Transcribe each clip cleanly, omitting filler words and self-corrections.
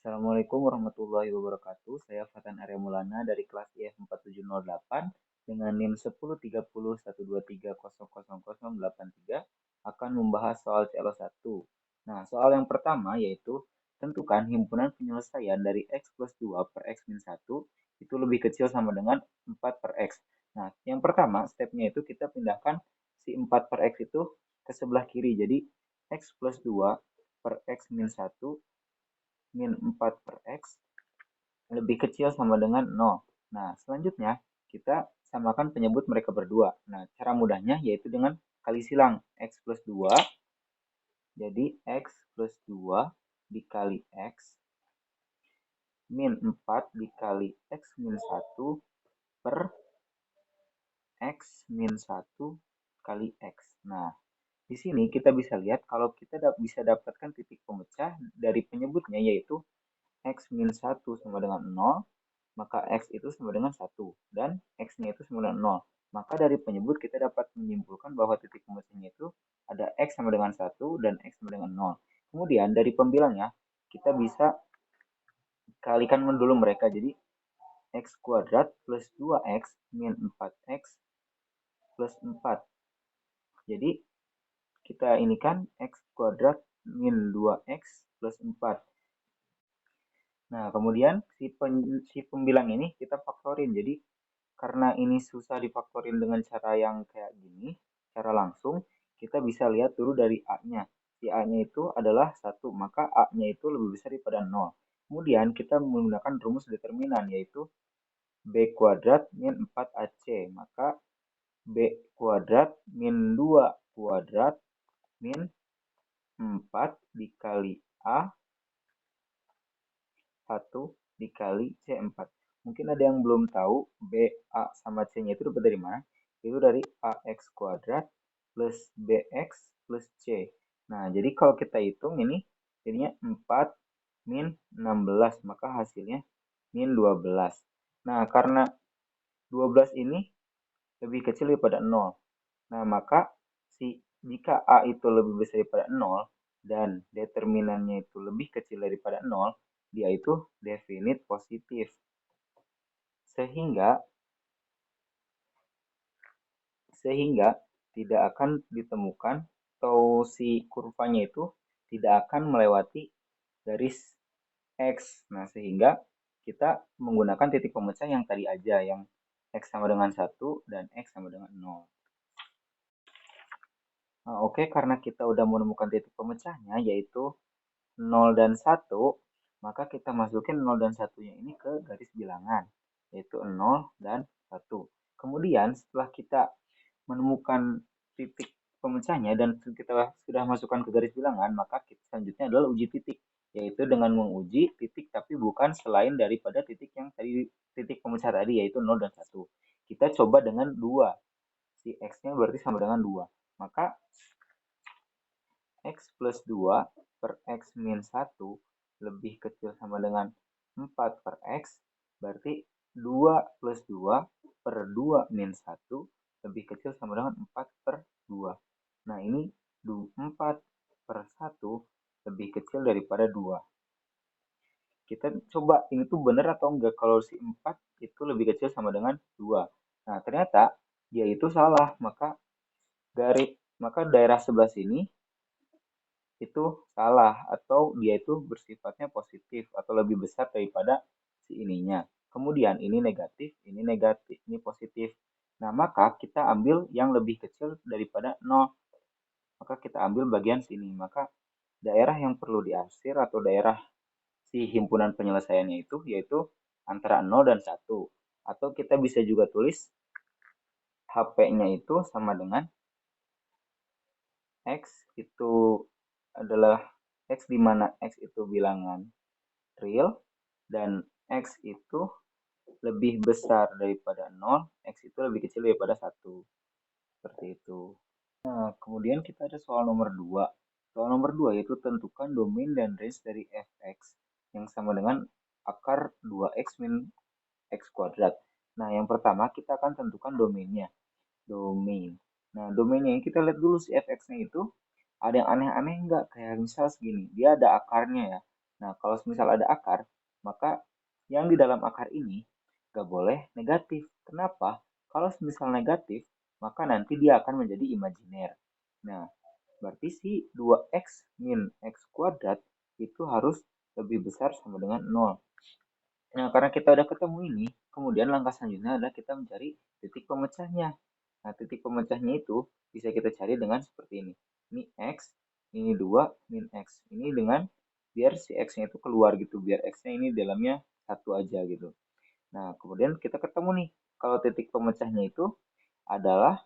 Assalamualaikum warahmatullahi wabarakatuh. Saya Fatan Arya Maulana dari kelas IF 4708 dengan NIM 103012300083 akan membahas soal CLO1. Nah, soal yang pertama yaitu tentukan himpunan penyelesaian dari X plus 2 per X min 1 itu lebih kecil sama dengan 4 per X. Nah, yang pertama stepnya itu kita pindahkan si 4 per X itu ke sebelah kiri. Jadi X plus 2 per X min 1 min 4 per X lebih kecil sama dengan 0. Nah, selanjutnya kita samakan penyebut mereka berdua. Nah, cara mudahnya yaitu dengan kali silang X plus 2. Jadi X plus 2 dikali X min 4 dikali X min 1 per X min 1 kali X. Nah, di sini kita bisa lihat kalau kita bisa dapatkan titik pemecah dari penyebutnya yaitu X min 1 sama dengan 0, maka X itu sama dengan 1 dan X-nya itu sama dengan 0. Maka dari penyebut kita dapat menyimpulkan bahwa titik pemecahnya itu ada X sama dengan 1 dan X sama dengan 0. Kemudian dari pembilangnya kita bisa kalikan dulu mereka. Jadi X kuadrat plus 2X min 4X plus 4. Jadi kita ini kan X kuadrat min 2X plus 4. Nah, kemudian si pembilang ini kita faktorin. Jadi karena ini susah difaktorin dengan cara yang kayak gini, cara langsung, kita bisa lihat dulu dari A-nya. Si A-nya itu adalah 1, maka A-nya itu lebih besar daripada 0. Kemudian kita menggunakan rumus determinan, yaitu B kuadrat min 4AC. Maka B kuadrat min 2 kuadrat min 4 dikali A 1 dikali C4. Mungkin ada yang belum tahu B, A, sama C-nya itu dapat dari mana? Itu dari AX kuadrat plus BX plus C. Nah, jadi kalau kita hitung ini jadinya 4 min 16, maka hasilnya min 12. Nah, karena 12 ini lebih kecil daripada 0. Nah, maka jika A itu lebih besar daripada 0 dan determinannya itu lebih kecil daripada 0, dia itu definite positif. Sehingga tidak akan ditemukan atau si kurvanya itu tidak akan melewati garis X. Nah, sehingga kita menggunakan titik pemecah yang tadi aja, yang X sama dengan 1 dan X sama dengan 0. Nah, oke, karena kita udah menemukan titik pemecahnya, yaitu 0 dan 1, maka kita masukin 0 dan 1-nya ini ke garis bilangan, yaitu 0 dan 1. Kemudian setelah kita menemukan titik pemecahnya dan kita sudah masukkan ke garis bilangan, maka selanjutnya adalah uji titik, yaitu dengan menguji titik tapi bukan selain daripada titik yang tadi, titik pemecah tadi, yaitu 0 dan 1. Kita coba dengan 2. Si X-nya berarti sama dengan 2. Maka X plus 2 per X min 1 lebih kecil sama dengan 4 per X, berarti 2 plus 2 per 2 min 1 lebih kecil sama dengan 4 per 2. Nah, ini 4 per 1 lebih kecil daripada 2. Kita coba ini tuh benar atau enggak kalau si 4 itu lebih kecil sama dengan 2. Nah, ternyata dia itu salah, maka daerah sebelah sini itu salah atau dia itu bersifatnya positif atau lebih besar daripada si ininya. Kemudian ini negatif, ini positif. Nah, maka kita ambil yang lebih kecil daripada 0. Maka kita ambil bagian sini. Maka daerah yang perlu diarsir atau daerah si himpunan penyelesaiannya itu yaitu antara 0 dan 1. Atau kita bisa juga tulis HP-nya itu sama dengan X itu adalah X di mana X itu bilangan real dan X itu lebih besar daripada 0, X itu lebih kecil daripada 1. Seperti itu. Nah, kemudian kita ada soal nomor 2. Soal nomor 2 yaitu tentukan domain dan range dari fx yang sama dengan akar 2x min x kuadrat. Nah, yang pertama kita akan tentukan domainnya. Domain. Nah, domainnya kita lihat dulu si fx-nya itu ada yang aneh-aneh enggak? Kayak misal segini, dia ada akarnya ya. Nah, kalau misal ada akar, maka yang di dalam akar ini nggak boleh negatif. Kenapa? Kalau misal negatif, maka nanti dia akan menjadi imajiner. Nah, berarti si 2x min x kuadrat itu harus lebih besar sama dengan 0. Nah, karena kita udah ketemu ini, kemudian langkah selanjutnya adalah kita mencari titik pemecahnya. Nah, titik pemecahnya itu bisa kita cari dengan seperti ini. Ini x, ini 2, min x. Ini dengan biar si x-nya itu keluar gitu, biar x-nya ini dalamnya 1 aja gitu. Nah, kemudian kita ketemu nih, kalau titik pemecahnya itu adalah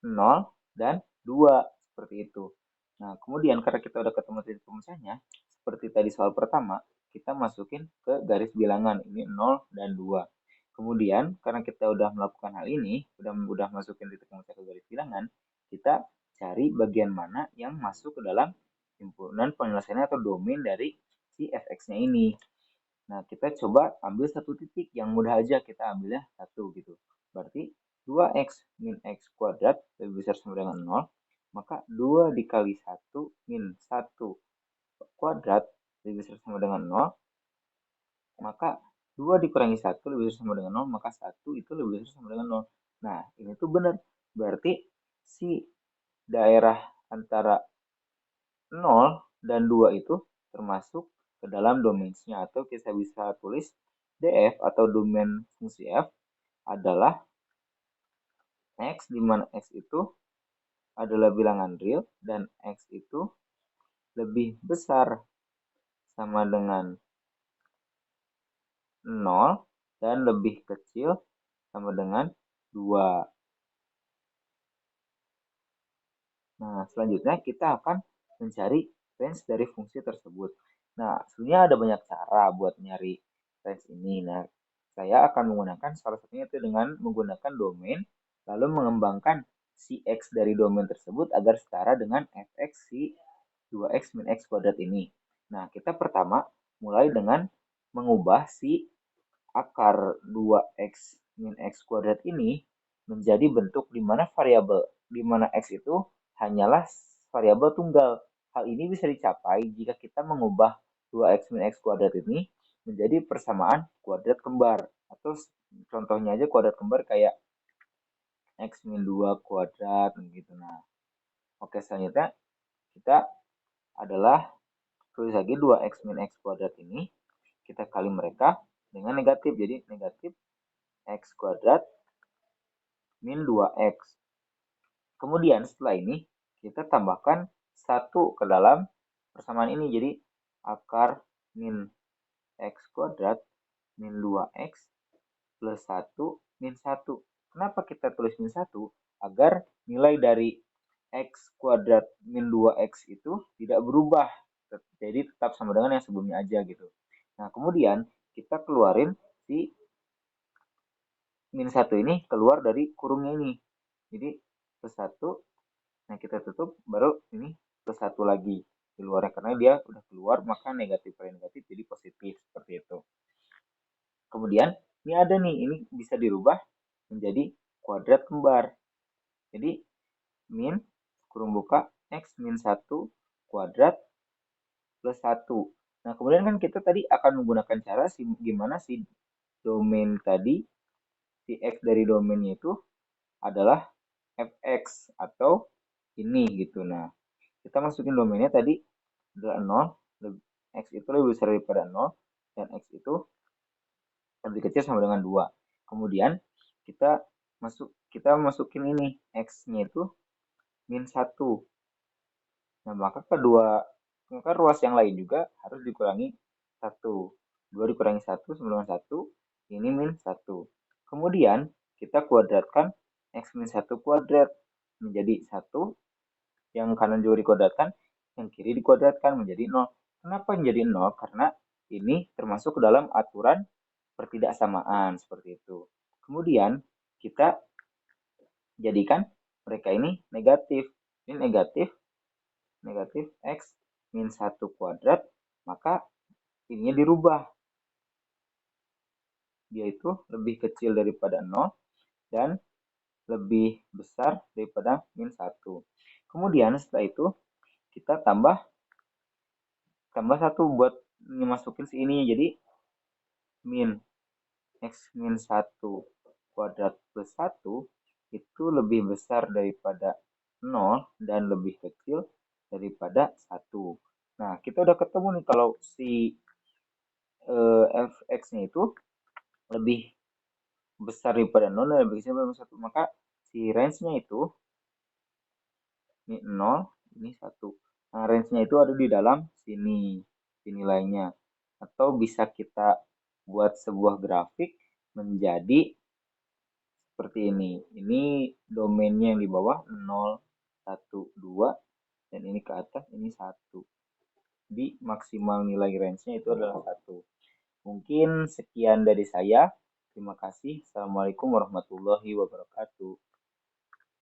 0 dan 2, seperti itu. Nah, kemudian karena kita udah ketemu titik pemecahnya, seperti tadi soal pertama, kita masukin ke garis bilangan, ini 0 dan 2. Kemudian, karena kita udah melakukan hal ini, udah masukin titik pemecah ke garis bilangan, kita cari bagian mana yang masuk ke dalam himpunan penyelesaiannya atau domain dari si fx-nya ini. Nah, kita coba ambil satu titik yang mudah aja, kita ambilnya 1 gitu. Berarti 2x min x kuadrat lebih besar sama dengan 0, maka 2 dikali 1 min 1 kuadrat lebih besar sama dengan 0, maka 2 dikurangi 1 lebih besar sama dengan 0, maka 1 itu lebih besar sama dengan 0. Nah, ini tuh benar. Berarti si daerah antara 0 dan 2 itu termasuk ke dalam domainnya, atau kita bisa tulis df atau domain fungsi f adalah x, di mana x itu adalah bilangan real dan x itu lebih besar sama dengan 0 dan lebih kecil sama dengan 2. Nah, selanjutnya kita akan mencari range dari fungsi tersebut. Nah, sebenarnya ada banyak cara buat nyari range ini. Nah, saya akan menggunakan salah satunya itu dengan menggunakan domain, lalu mengembangkan si x dari domain tersebut agar setara dengan fx si 2x min x kuadrat ini. Nah, kita pertama mulai dengan mengubah si akar 2x min x kuadrat ini menjadi bentuk di mana variabel, di mana x itu hanyalah variabel tunggal. Hal ini bisa dicapai jika kita mengubah 2x min x kuadrat ini menjadi persamaan kuadrat kembar. Atau contohnya aja kuadrat kembar kayak x min 2 kuadrat gitu. Nah, oke, selanjutnya kita adalah tulis lagi 2x min x kuadrat ini, kita kali mereka dengan negatif. Jadi negatif x kuadrat min 2x. Kemudian setelah ini kita tambahkan 1 ke dalam persamaan ini. Jadi akar min x kuadrat min 2x plus 1 min 1. Kenapa kita tulis min 1? Agar nilai dari x kuadrat min 2x itu tidak berubah. Jadi tetap sama dengan yang sebelumnya aja gitu. Nah, kemudian kita keluarin si min 1 ini keluar dari kurungnya ini. Jadi plus 1, nah kita tutup, baru ini plus 1 lagi di luarnya. Karena dia udah keluar, maka negatif kali negatif jadi positif, seperti itu. Kemudian ini ada nih, ini bisa dirubah menjadi kuadrat kembar. Jadi min kurung buka x min 1 kuadrat plus 1. Nah, kemudian kan kita tadi akan menggunakan cara gimana si domain tadi, si x dari domainnya itu adalah fx atau ini gitu. Nah, kita masukin domainnya tadi adalah 0, x itu lebih besar daripada 0, dan x itu lebih kecil sama dengan 2. Kemudian kita masukin ini, x-nya itu min 1. Nah, maka ruas yang lain juga harus dikurangi 1. 2 dikurangi 1 sama dengan 1, ini min 1. Kemudian kita kuadratkan x min 1 kuadrat menjadi 1, yang kanan juga dikuadratkan, yang kiri dikuadratkan menjadi 0. Kenapa menjadi 0? Karena ini termasuk ke dalam aturan pertidaksamaan, seperti itu. Kemudian kita jadikan mereka ini negatif. Ini negatif x min 1 kuadrat, maka ininya dirubah. Dia itu lebih kecil daripada 0 dan lebih besar daripada min 1. Kemudian setelah itu kita tambah tambah 1 buat masukin si ini. Jadi min x min 1 kuadrat plus 1 itu lebih besar daripada 0 dan lebih kecil daripada 1. Nah, kita udah ketemu nih kalau si fx-nya itu lebih besar daripada 0 dan lebih kecil daripada 1. Maka si range-nya itu ini 0, ini 1. Nah, range-nya itu ada di dalam sini, nilainya. Atau bisa kita buat sebuah grafik menjadi seperti ini. Ini domainnya yang di bawah 0, 1, 2, dan ini ke atas, ini 1. Di maksimal nilai range-nya itu adalah 1. Mungkin sekian dari saya. Terima kasih. Assalamualaikum warahmatullahi wabarakatuh.